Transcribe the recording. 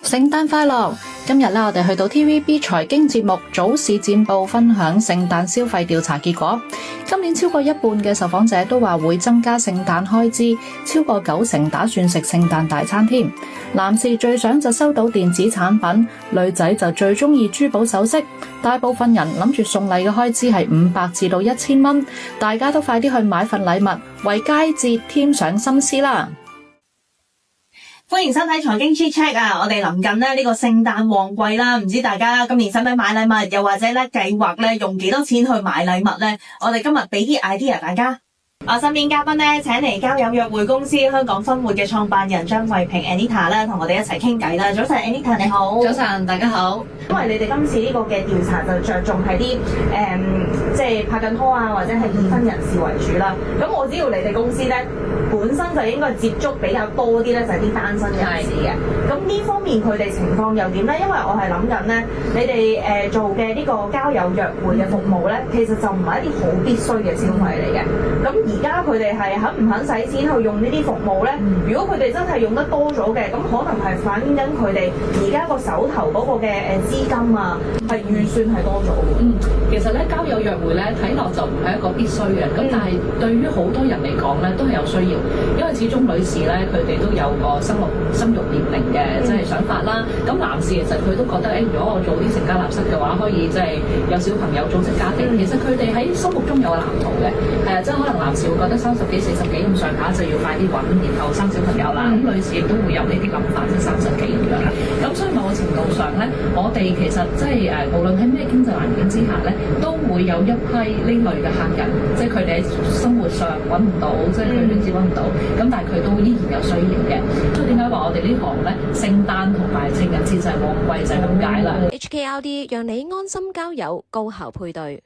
聖誕快樂！今日我哋去到 TVB 財經節目早市戰報，分享聖誕消費調查結果。今年超過一半嘅受訪者都話會增加聖誕開支，超過90%打算食聖誕大餐添。男士最想就收到電子產品，女仔就最中意珠寶首飾。大部分人諗住送禮嘅開支係500至到1000蚊，大家都快啲去買份禮物，為佳節添上心思啦！歡迎收睇財經 Chit Chat 啊！我哋臨近呢個聖誕旺季啦，唔知大家今年使唔使買禮物，又或者咧計劃咧用幾多錢去買禮物咧？我哋今日俾啲 idea 大家。我身邊嘉賓咧請嚟交友約會公司香港分會嘅創辦人張慧萍 Anita 咧，同我哋一齊傾偈啦。早晨 Anita 你好。早晨大家好。因為你哋今次呢個嘅調查就着重係啲即係拍緊拖啊，或者係已婚人士為主啦。咁我知道你哋公司咧本身就應該接觸比較多啲咧，就係啲單身人士嘅。咁呢方面佢哋情況又點咧？因為我係諗緊咧，你哋做嘅呢個交友約會嘅服務咧，其實就唔係一啲好必須嘅消費嚟嘅。咁而家佢哋係肯唔肯使錢去用呢啲服務咧？如果佢哋真係用得多咗嘅，咁可能係反映緊佢哋而家個手頭嗰個嘅資金啊，係預算係多咗嘅。其實咧交友約會咧睇落就唔係一個必須嘅，咁但係對於好多人嚟講咧都係有需要，因為始終女士咧佢哋都有個生育年齡嘅即係想法啦。咁男士其實佢都覺得如果我做啲成家立室嘅話，可以即係有小朋友組織家庭。其實佢哋喺心目中有個藍圖嘅，即係可能男士會覺得30幾、40幾咁上下就要快啲揾，然後生小朋友啦。咁女士亦都會有呢啲諗法，即係30幾咁樣。咁所以某個程度上咧，我哋其實即係無論喺咩經濟環境之下咧，都會有一批呢類嘅客人，即係佢哋喺生活上揾唔到，即係佢圈子揾唔到，咁但係佢都依然有需要嘅。所以點解話我哋呢行咧，聖誕同埋情人節就係旺季就係咁解啦。HKLD 讓你安心交友，高效配對。